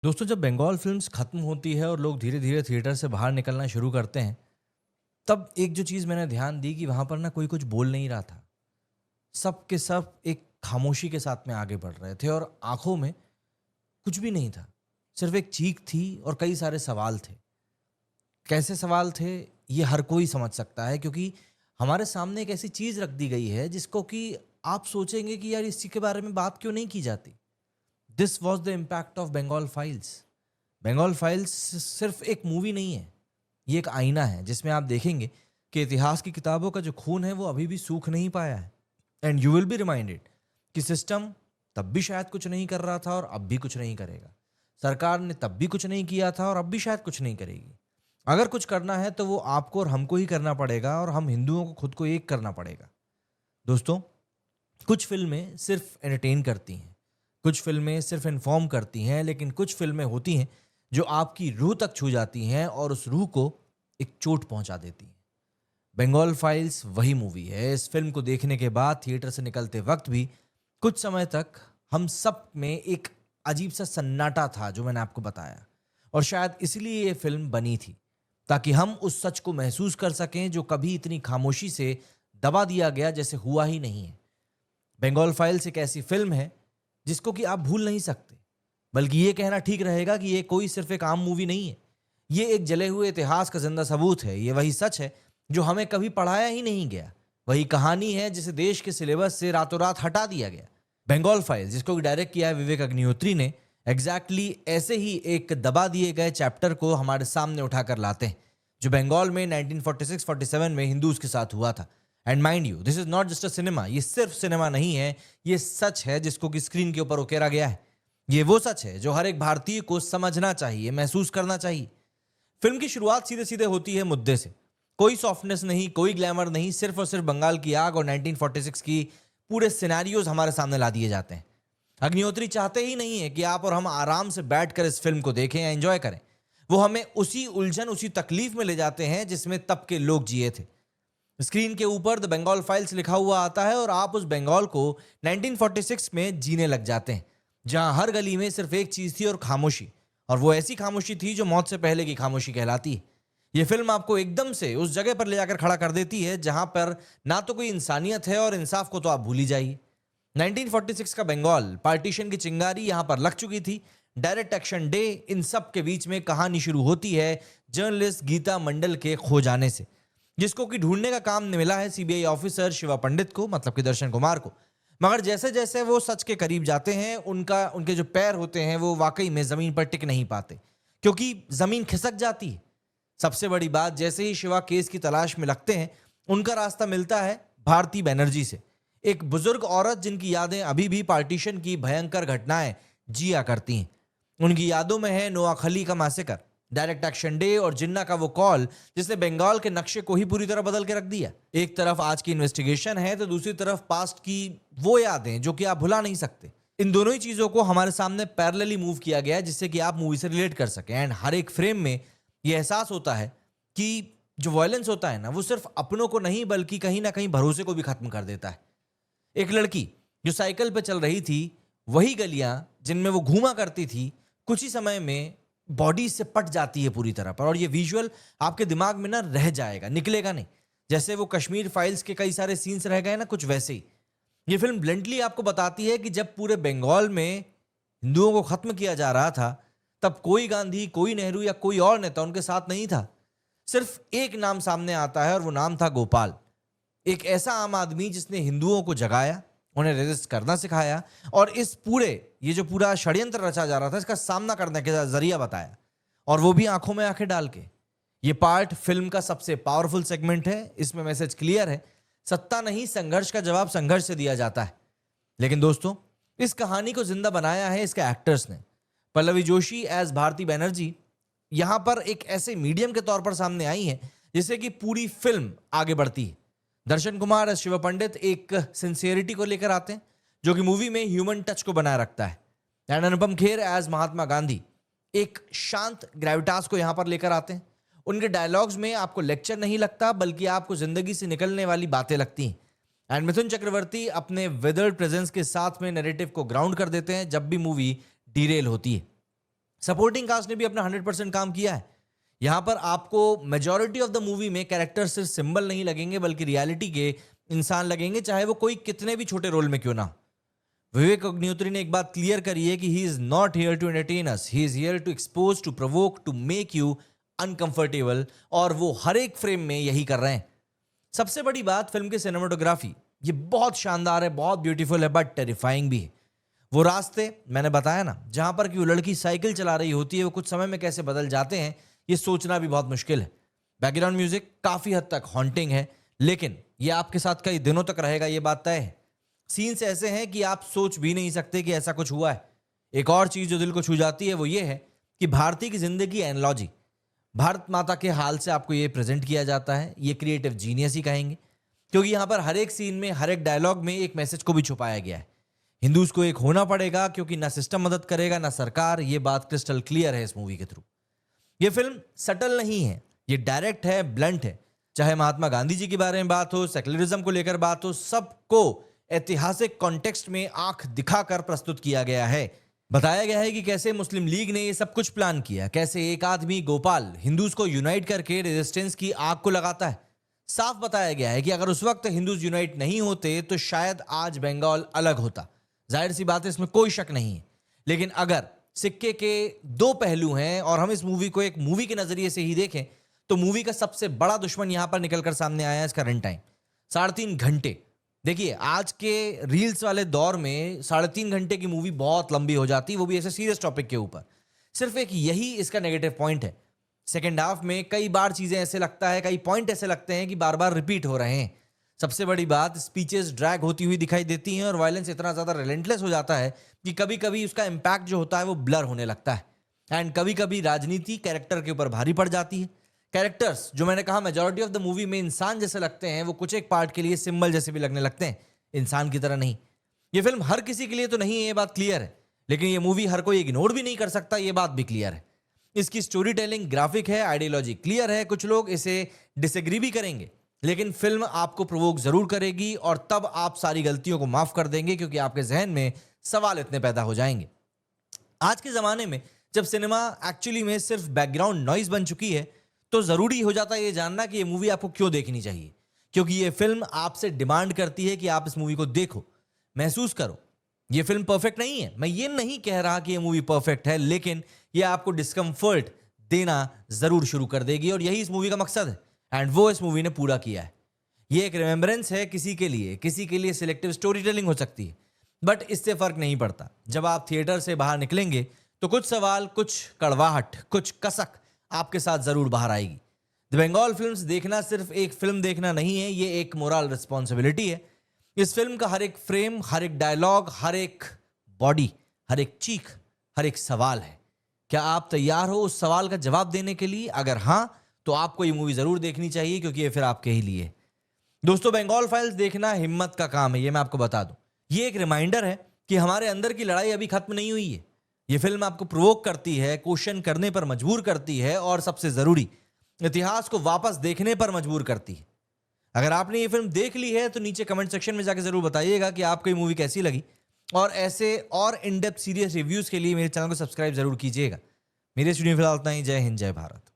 दोस्तों, जब बंगाल फिल्म्स खत्म होती है और लोग धीरे धीरे थिएटर से बाहर निकलना शुरू करते हैं, तब एक जो चीज़ मैंने ध्यान दी कि वहाँ पर ना कोई कुछ बोल नहीं रहा था। सब के सब एक खामोशी के साथ में आगे बढ़ रहे थे और आंखों में कुछ भी नहीं था। सिर्फ एक चीख थी और कई सारे सवाल थे। कैसे सवाल थे, ये हर कोई समझ सकता है, क्योंकि हमारे सामने एक ऐसी चीज़ रख दी गई है जिसको कि आप सोचेंगे कि यार इसी के बारे में बात क्यों नहीं की जाती। This was the impact of Bengal Files. Bengal Files सिर्फ एक मूवी नहीं है, ये एक आईना है जिसमें आप देखेंगे कि इतिहास की किताबों का जो खून है वो अभी भी सूख नहीं पाया है। And you will be reminded कि सिस्टम तब भी शायद कुछ नहीं कर रहा था और अब भी कुछ नहीं करेगा। सरकार ने तब भी कुछ नहीं किया था और अब भी शायद कुछ नहीं करेगी। अगर कुछ करना है तो वो आपको और हमको ही करना पड़ेगा, और हम हिंदुओं को खुद को एक करना पड़ेगा। दोस्तों, कुछ फिल्में सिर्फ एंटरटेन करती हैं, कुछ फिल्में सिर्फ इन्फॉर्म करती हैं, लेकिन कुछ फिल्में होती हैं जो आपकी रूह तक छू जाती हैं और उस रूह को एक चोट पहुंचा देती हैं। बंगाल फाइल्स वही मूवी है। इस फिल्म को देखने के बाद थिएटर से निकलते वक्त भी कुछ समय तक हम सब में एक अजीब सा सन्नाटा था, जो मैंने आपको बताया। और शायद इसलिए ये फिल्म बनी थी, ताकि हम उस सच को महसूस कर सकें जो कभी इतनी खामोशी से दबा दिया गया जैसे हुआ ही नहीं है। बंगाल फाइल्स एक ऐसी फिल्म है जिसको कि आप भूल नहीं सकते, बल्कि ये कहना ठीक रहेगा कि ये कोई सिर्फ एक आम मूवी नहीं है। ये एक जले हुए इतिहास का जिंदा सबूत है। ये वही सच है जो हमें कभी पढ़ाया ही नहीं गया। वही कहानी है जिसे देश के सिलेबस से रातों रात हटा दिया गया। बंगाल फाइल्स, जिसको डायरेक्ट किया है विवेक अग्निहोत्री ने, एग्जैक्टली ऐसे ही एक दबा दिए गए चैप्टर को हमारे सामने उठाकर लाते हैं, जो बंगाल में 1946-47 में हिंदूज के साथ हुआ था। And mind you, this is not just a cinema. ये सिर्फ सिनेमा नहीं है, ये सच है जिसको कि स्क्रीन के ऊपर उकेरा गया है। ये वो सच है जो हर एक भारतीय को समझना चाहिए, महसूस करना चाहिए। फिल्म की शुरुआत सीधे सीधे होती है मुद्दे से। कोई सॉफ्टनेस नहीं, कोई ग्लैमर नहीं, सिर्फ और सिर्फ बंगाल की आग और 1946 की पूरे सिनेरियोज हमारे सामने ला दिए जाते हैं। अग्निहोत्री चाहते ही नहीं है कि आप और हम आराम से बैठकर इस फिल्म को देखें या एंजॉय करें। वो हमें उसी उलझन, उसी तकलीफ में ले जाते हैं जिसमें तब के लोग जिए थे। स्क्रीन के ऊपर द बंगाल फाइल्स लिखा हुआ आता है और आप उस बंगाल को 1946 में जीने लग जाते हैं, जहां हर गली में सिर्फ एक चीज थी, और खामोशी। और वो ऐसी खामोशी थी जो मौत से पहले की खामोशी कहलाती है। ये फिल्म आपको एकदम से उस जगह पर ले जाकर खड़ा कर देती है जहां पर ना तो कोई इंसानियत है, और इंसाफ को तो आप भूल ही जाइए। 1946 का बंगाल, पार्टीशन की चिंगारी यहां पर लग चुकी थी। डायरेक्ट एक्शन डे, इन सब के बीच में कहानी शुरू होती है जर्नलिस्ट गीता मंडल के खो जाने से, जिसको कि ढूंढने का काम मिला है सीबीआई ऑफिसर शिवा पंडित को, मतलब कि दर्शन कुमार को। मगर जैसे जैसे वो सच के करीब जाते हैं, उनके जो पैर होते हैं वो वाकई में जमीन पर टिक नहीं पाते, क्योंकि जमीन खिसक जाती है। सबसे बड़ी बात, जैसे ही शिवा केस की तलाश में लगते हैं, उनका रास्ता मिलता है भारती बनर्जी से, एक बुजुर्ग औरत जिनकी यादें अभी भी पार्टीशन की भयंकर घटनाएं जिया करती हैं। उनकी यादों में है नोआखली का मैसेकर, डायरेक्ट एक्शन डे और जिन्ना का वो कॉल जिसने बंगाल के नक्शे को ही पूरी तरह बदल के रख दिया। एक तरफ आज की इन्वेस्टिगेशन है, तो दूसरी तरफ पास्ट की वो यादें जो कि आप भुला नहीं सकते। इन दोनों ही चीजों को हमारे सामने पैरेलली मूव किया गया है, जिससे कि आप मूवी से रिलेट कर सकें। एंड हर एक फ्रेम में ये एहसास होता है कि जो वायलेंस होता है ना, वो सिर्फ अपनों को नहीं बल्कि कहीं ना कहीं भरोसे को भी खत्म कर देता है। एक लड़की जो साइकिल पे चल रही थी, वही गलियां जिनमें वो घूमा करती थी, कुछ ही समय में बॉडी से पट जाती है पूरी तरह पर। और ये विजुअल आपके दिमाग में ना रह जाएगा, निकलेगा नहीं। जैसे वो कश्मीर फाइल्स के कई सारे सीन्स रह गए ना, कुछ वैसे ही ये फिल्म ब्लंटली आपको बताती है कि जब पूरे बंगाल में हिंदुओं को खत्म किया जा रहा था, तब कोई गांधी, कोई नेहरू या कोई और नेता उनके साथ नहीं था। सिर्फ एक नाम सामने आता है और वो नाम था गोपाल। एक ऐसा आम आदमी जिसने हिंदुओं को जगाया, उन्हें रेजिस्ट करना सिखाया, और इस पूरे ये जो पूरा षड्यंत्र रचा जा रहा था, इसका सामना करने का जरिया बताया, और वो भी आंखों में आंखें डाल के। ये पार्ट फिल्म का सबसे पावरफुल सेगमेंट है। इसमें मैसेज क्लियर है, सत्ता नहीं, संघर्ष का जवाब संघर्ष से दिया जाता है। लेकिन दोस्तों, इस कहानी को जिंदा बनाया है इसके एक्टर्स ने। पल्लवी जोशी एज भारती बनर्जी यहां पर एक ऐसे मीडियम के तौर पर सामने आई है जिससे कि पूरी फिल्म आगे बढ़ती है। दर्शन कुमार एज शिव पंडित एक सिंसियरिटी को लेकर आते हैं, जो कि मूवी में ह्यूमन टच को बनाए रखता है। एंड अनुपम खेर एज महात्मा गांधी एक शांत ग्रेविटास को यहां पर लेकर आते हैं। उनके डायलॉग्स में आपको लेक्चर नहीं लगता, बल्कि आपको जिंदगी से निकलने वाली बातें लगती हैं। एंड मिथुन चक्रवर्ती अपने विदर्ड प्रेजेंस के साथ में नैरेटिव को ग्राउंड कर देते हैं जब भी मूवी डीरेल होती है। सपोर्टिंग कास्ट ने भी अपना 100% काम किया है। यहां पर आपको मेजॉरिटी ऑफ द मूवी में कैरेक्टर सिर्फ सिंबल नहीं लगेंगे, बल्कि रियलिटी के इंसान लगेंगे, चाहे वो कोई कितने भी छोटे रोल में क्यों ना हो। विवेक अग्निहोत्री ने एक बात क्लियर करी है कि he is not here to entertain us, he is here to expose, to provoke, to make you uncomfortable, और वो हर एक फ्रेम में यही कर रहे हैं। सबसे बड़ी बात फिल्म की सिनेमाटोग्राफी, ये बहुत शानदार है, बहुत ब्यूटीफुल है, बट टेरिफाइंग भी है। वो रास्ते मैंने बताया ना, जहां पर कि वो लड़की साइकिल चला रही होती है, वो कुछ समय में कैसे बदल जाते हैं, ये सोचना भी बहुत मुश्किल है। बैकग्राउंड म्यूजिक काफी हद तक हॉन्टिंग है, लेकिन ये आपके साथ कई दिनों तक रहेगा, ये बात तय है। सीन्स ऐसे हैं कि आप सोच भी नहीं सकते कि ऐसा कुछ हुआ है। एक और चीज जो दिल को छू जाती है वो ये है कि भारती की जिंदगी एनालॉजी, भारत माता के हाल से आपको ये प्रेजेंट किया जाता है। ये क्रिएटिव जीनियस ही कहेंगे, क्योंकि यहां पर हर एक सीन में, हर एक डायलॉग में एक मैसेज को भी छुपाया गया है। हिंदूज को एक होना पड़ेगा, क्योंकि ना सिस्टम मदद करेगा ना सरकार। ये बात क्रिस्टल क्लियर है इस मूवी के थ्रू। ये फिल्म सटल नहीं है, ये डायरेक्ट है, ब्लंट है। चाहे महात्मा गांधी जी के बारे में बात हो, सेक्युलरिज्म को लेकर बात हो, सबको ऐतिहासिक कॉन्टेक्स्ट में आंख दिखाकर प्रस्तुत किया गया है। बताया गया है कि कैसे मुस्लिम लीग ने ये सब कुछ प्लान किया, कैसे एक आदमी गोपाल हिंदूज को यूनाइट करके रेजिस्टेंस की आग को लगाता है। साफ बताया गया है कि अगर उस वक्त हिंदूज यूनाइट नहीं होते तो शायद आज बंगाल अलग होता। जाहिर सी बात है, इसमें कोई शक नहीं है। लेकिन अगर सिक्के के दो पहलू हैं और हम इस मूवी को एक मूवी के नजरिए से ही देखें, तो मूवी का सबसे बड़ा दुश्मन यहां पर निकलकर सामने आया है, इसका रन टाइम 3.5 घंटे। देखिए, आज के रील्स वाले दौर में 3.5 घंटे की मूवी बहुत लंबी हो जाती है, वो भी ऐसे सीरियस टॉपिक के ऊपर। सिर्फ एक यही इसका नेगेटिव पॉइंट है। सेकेंड हाफ में कई बार चीजें ऐसे लगता है, कई पॉइंट ऐसे लगते हैं कि बार बार रिपीट हो रहे हैं। सबसे बड़ी बात, स्पीचेस ड्रैग होती हुई दिखाई देती हैं और वायलेंस इतना ज्यादा रिलेंटलेस हो जाता है कि कभी कभी उसका इंपैक्ट जो होता है वो ब्लर होने लगता है। एंड कभी कभी राजनीति कैरेक्टर के ऊपर भारी पड़ जाती है। कैरेक्टर्स जो मैंने कहा मेजॉरिटी ऑफ द मूवी में इंसान जैसे लगते हैं, वो कुछ एक पार्ट के लिए सिंबल जैसे भी लगने लगते हैं, इंसान की तरह नहीं। ये फिल्म हर किसी के लिए तो नहीं है, ये बात क्लियर है, लेकिन ये मूवी हर कोई इग्नोर भी नहीं कर सकता, ये बात भी क्लियर है। इसकी स्टोरी टेलिंग ग्राफिक है, आइडियोलॉजी क्लियर है। कुछ लोग इसे डिसएग्री भी करेंगे, लेकिन फिल्म आपको प्रोवोक जरूर करेगी और तब आप सारी गलतियों को माफ कर देंगे, क्योंकि आपके जहन में सवाल इतने पैदा हो जाएंगे। आज के जमाने में जब सिनेमा एक्चुअली में सिर्फ बैकग्राउंड नॉइज बन चुकी है, तो जरूरी हो जाता है ये जानना कि ये मूवी आपको क्यों देखनी चाहिए। क्योंकि ये फिल्म आपसे डिमांड करती है कि आप इस मूवी को देखो, महसूस करो। ये फिल्म परफेक्ट नहीं है, मैं ये नहीं कह रहा कि ये मूवी परफेक्ट है, लेकिन ये आपको डिस्कंफर्ट देना जरूर शुरू कर देगी, और यही इस मूवी का मकसद है। एंड वो इस मूवी ने पूरा किया है। ये एक रिमेम्बरेंस है किसी के लिए सिलेक्टिव स्टोरी टेलिंग हो सकती है, बट इससे फर्क नहीं पड़ता। जब आप थिएटर से बाहर निकलेंगे तो कुछ सवाल, कुछ कड़वाहट, कुछ कसक आपके साथ जरूर बाहर आएगी। द बंगाल फिल्म्स देखना सिर्फ एक फिल्म देखना नहीं है, ये एक मोरल रिस्पॉन्सिबिलिटी है। इस फिल्म का हर एक फ्रेम, हर एक डायलॉग, हर एक बॉडी, हर एक चीख, हर एक सवाल है। क्या आप तैयार हो उस सवाल का जवाब देने के लिए? अगर हाँ, तो आपको ये मूवी जरूर देखनी चाहिए, क्योंकि ये फिर आपके ही लिए। दोस्तों, बंगाल फाइल्स देखना हिम्मत का काम है, ये मैं आपको बता दूं। ये एक रिमाइंडर है कि हमारे अंदर की लड़ाई अभी खत्म नहीं हुई है। ये फिल्म आपको प्रोवोक करती है, क्वेश्चन करने पर मजबूर करती है, और सबसे जरूरी, इतिहास को वापस देखने पर मजबूर करती है। अगर आपने ये फिल्म देख ली है तो नीचे कमेंट सेक्शन में जाकर जरूर बताइएगा कि आपको ये मूवी कैसी लगी, और ऐसे और इन डेप्थ सीरियस रिव्यूज के लिए मेरे चैनल को सब्सक्राइब जरूर कीजिएगा। मेरे स्टूडियो फिलहाल इतना ही। जय हिंद, जय भारत।